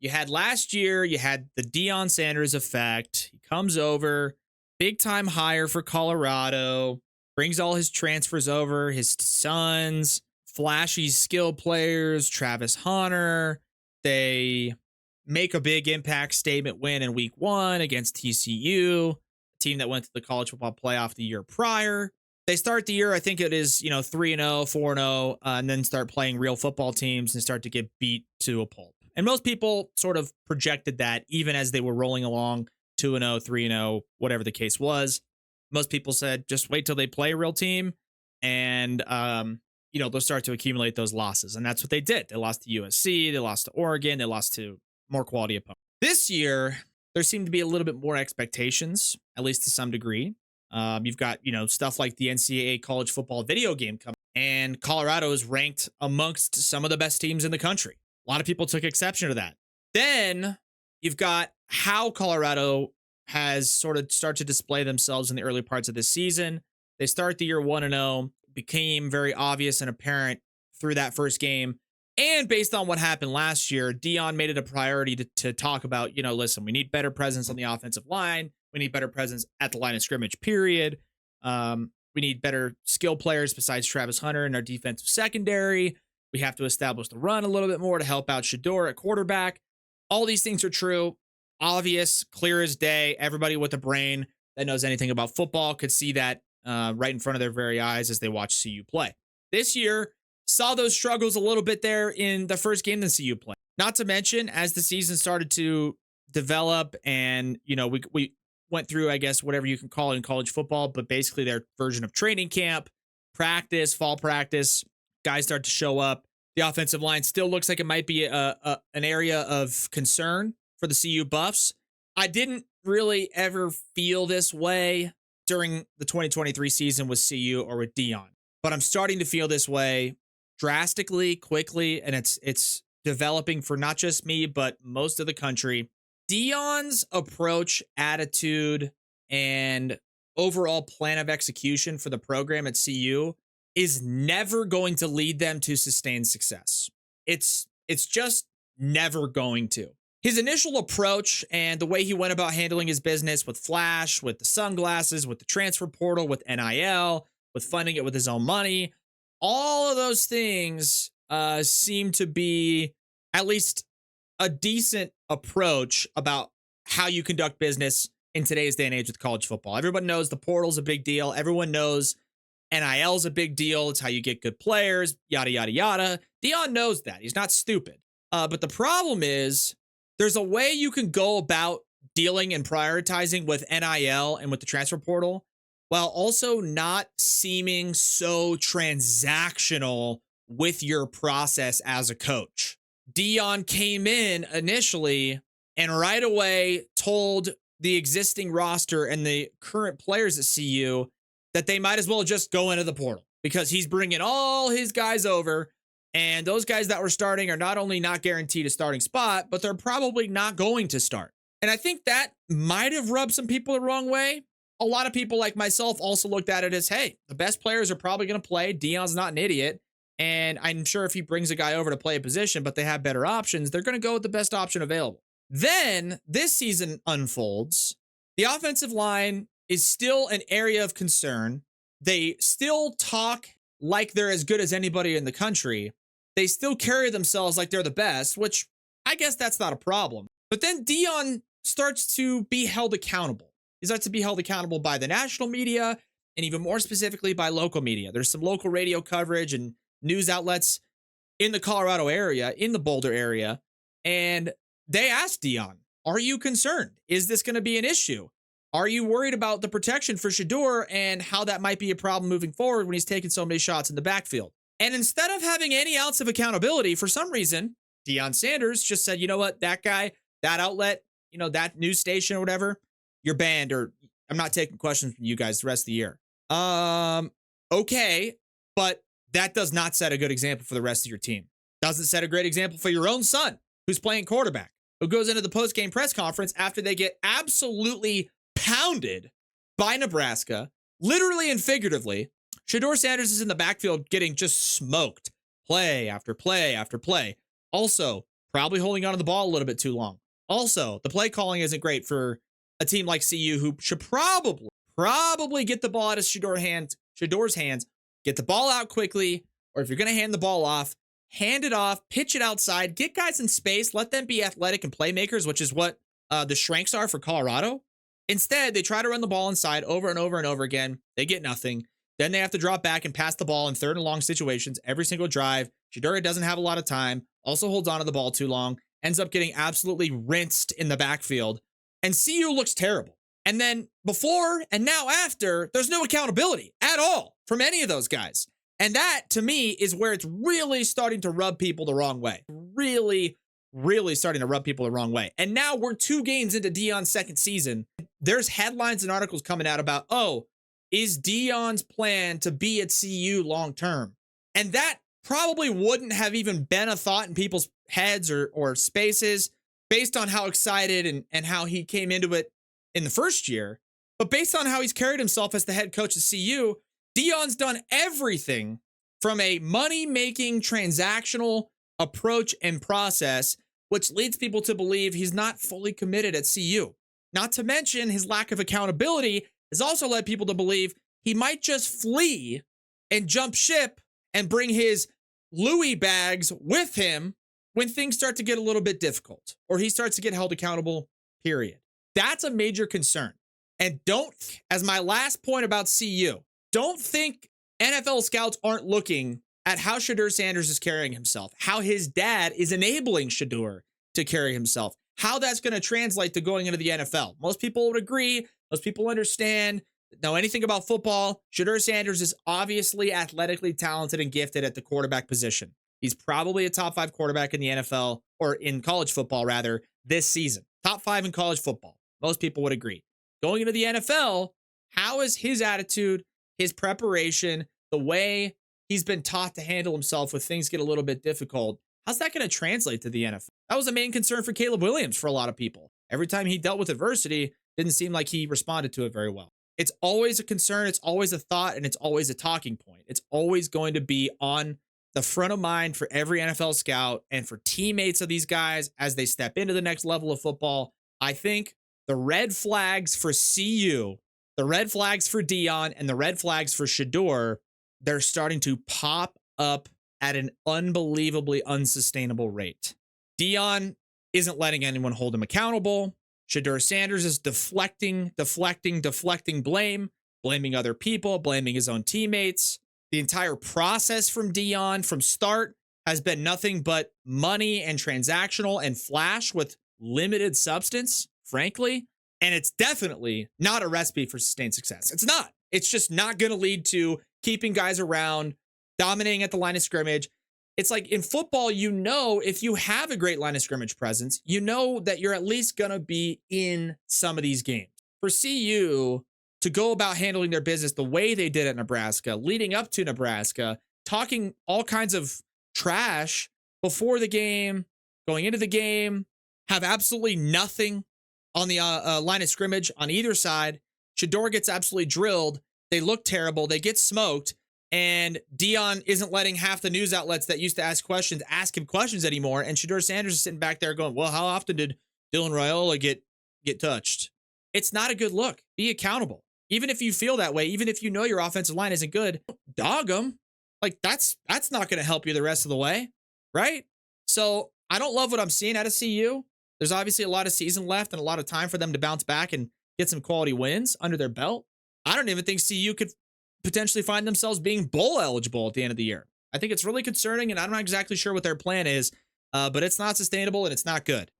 You had last year, you had the Deion Sanders effect. He comes over, big time hire for Colorado, brings all his transfers over, his sons, flashy skill players, Travis Hunter. They make a big impact statement win in week 1 against TCU, a team that went to the college football playoff the year prior. They start the year, I think it is, 3-0, 4-0, and then start playing real football teams and start to get beat to a pulp. And most people sort of projected that even as they were rolling along 2-0, 3-0, whatever the case was. Most people said, just wait till they play a real team and, they'll start to accumulate those losses. And that's what they did. They lost to USC, they lost to Oregon, they lost to more quality opponents. This year, there seemed to be a little bit more expectations, at least to some degree. You've got, stuff like the NCAA college football video game coming, and Colorado is ranked amongst some of the best teams in the country. A lot of people took exception to that. Then you've got how Colorado has sort of started to display themselves in the early parts of this season. They start the year 1-0, became very obvious and apparent through that first game. And based on what happened last year, Deion made it a priority to talk about, listen, we need better presence on the offensive line. We need better presence at the line of scrimmage, period. We need better skill players besides Travis Hunter in our defensive secondary. We have to establish the run a little bit more to help out Shedeur at quarterback. All these things are true, obvious, clear as day. Everybody with a brain that knows anything about football could see that right in front of their very eyes as they watch CU play. This year, saw those struggles a little bit there in the first game that CU played. Not to mention, as the season started to develop and, we went through, I guess, whatever you can call it in college football, but basically their version of training camp, practice, fall practice, guys start to show up. The offensive line still looks like it might be an area of concern for the CU Buffs. I didn't really ever feel this way during the 2023 season with CU or with Deion, but I'm starting to feel this way drastically, quickly, and it's developing for not just me, but most of the country. Deion's approach, attitude, and overall plan of execution for the program at CU is never going to lead them to sustained success. It's just never going to. His initial approach and the way he went about handling his business with Flash, with the sunglasses, with the transfer portal, with NIL, with funding it with his own money, all of those things seem to be at least a decent approach about how you conduct business in today's day and age with college football. Everyone knows the portal's a big deal. Everyone knows NIL's a big deal. It's how you get good players, yada, yada, yada. Deion knows that. He's not stupid. But the problem is there's a way you can go about dealing and prioritizing with NIL and with the transfer portal while also not seeming so transactional with your process as a coach. Deion came in initially and right away told the existing roster and the current players at CU that they might as well just go into the portal because he's bringing all his guys over, and those guys that were starting are not only not guaranteed a starting spot, but they're probably not going to start. And I think that might have rubbed some people the wrong way. A lot of people like myself also looked at it as, hey, the best players are probably going to play. Deion's not an idiot. And I'm sure if he brings a guy over to play a position, but they have better options, they're going to go with the best option available. Then this season unfolds. The offensive line is still an area of concern. They still talk like they're as good as anybody in the country. They still carry themselves like they're the best, which I guess that's not a problem. But then Deion starts to be held accountable. He starts to be held accountable by the national media and even more specifically by local media. There's some local radio coverage and news outlets in the Colorado area, in the Boulder area, and they asked Deion, are you concerned? Is this going to be an issue? Are you worried about the protection for Shedeur and how that might be a problem moving forward when he's taking so many shots in the backfield? And instead of having any ounce of accountability, for some reason, Deion Sanders just said, you know what, that guy, that outlet, that news station or whatever, you're banned, or I'm not taking questions from you guys the rest of the year. Okay, but that does not set a good example for the rest of your team. Doesn't set a great example for your own son, who's playing quarterback, who goes into the post-game press conference after they get absolutely pounded by Nebraska, literally and figuratively. Shedeur Sanders is in the backfield getting just smoked, play after play after play. Also, Probably holding onto the ball a little bit too long. Also, the play calling isn't great for a team like CU, who should probably get the ball out of Shador's hands, get the ball out quickly, or if you're going to hand the ball off, hand it off, pitch it outside, get guys in space, let them be athletic and playmakers, which is what the Shranks are for Colorado. Instead, they try to run the ball inside over and over and over again. They get nothing. Then they have to drop back and pass the ball in third and long situations every single drive. Shedeur doesn't have a lot of time, also holds on to the ball too long, ends up getting absolutely rinsed in the backfield. And CU looks terrible. And then before and now after, there's no accountability at all from any of those guys. And that, to me, is where it's really starting to rub people the wrong way. Really starting to rub people the wrong way. And now we're 2 games into Deion's second season. There's headlines and articles coming out about, oh, is Deion's plan to be at CU long term? And that probably wouldn't have even been a thought in people's heads or spaces based on how excited and how he came into it in the first year. But based on how he's carried himself as the head coach at CU, Deion's done everything from a money-making transactional approach and process, which leads people to believe he's not fully committed at CU. Not to mention his lack of accountability has also led people to believe he might just flee and jump ship and bring his Louis bags with him when things start to get a little bit difficult or he starts to get held accountable, period. That's a major concern. And as my last point about CU, don't think NFL scouts aren't looking at how Shedeur Sanders is carrying himself, how his dad is enabling Shedeur to carry himself, how that's going to translate to going into the NFL. Most people would agree. Most people understand, know anything about football. Shedeur Sanders is obviously athletically talented and gifted at the quarterback position. He's probably a top 5 quarterback in the NFL, or in college football, rather, this season. Top 5 in college football. Most people would agree. Going into the NFL, how is his attitude, his preparation, the way he's been taught to handle himself when things get a little bit difficult, how's that going to translate to the NFL? That was a main concern for Caleb Williams for a lot of people. Every time he dealt with adversity, didn't seem like he responded to it very well. It's always a concern, it's always a thought, and it's always a talking point. It's always going to be on the front of mind for every NFL scout and for teammates of these guys as they step into the next level of football. I think the red flags for CU, the red flags for Deion, and the red flags for Shedeur, they're starting to pop up at an unbelievably unsustainable rate. Deion isn't letting anyone hold him accountable. Shedeur Sanders is deflecting blame, blaming other people, blaming his own teammates. The entire process from Deion from start has been nothing but money and transactional and flash with limited substance, frankly. And it's definitely not a recipe for sustained success. It's not. It's just not going to lead to keeping guys around, dominating at the line of scrimmage. It's like in football, you know, if you have a great line of scrimmage presence, you know that you're at least going to be in some of these games. For CU to go about handling their business the way they did at Nebraska, leading up to Nebraska, talking all kinds of trash before the game, going into the game, have absolutely nothing on the line of scrimmage on either side. Shedeur gets absolutely drilled. They look terrible. They get smoked. And Deion isn't letting half the news outlets that used to ask him questions anymore. And Shedeur Sanders is sitting back there going, well, how often did Dylan Raiola get touched? It's not a good look. Be accountable. Even if you feel that way, even if you know your offensive line isn't good, dog them. Like that's not going to help you the rest of the way, right? So I don't love what I'm seeing out of CU. There's obviously a lot of season left and a lot of time for them to bounce back and get some quality wins under their belt. I don't even think CU could potentially find themselves being bowl eligible at the end of the year. I think it's really concerning, and I'm not exactly sure what their plan is, but it's not sustainable and it's not good.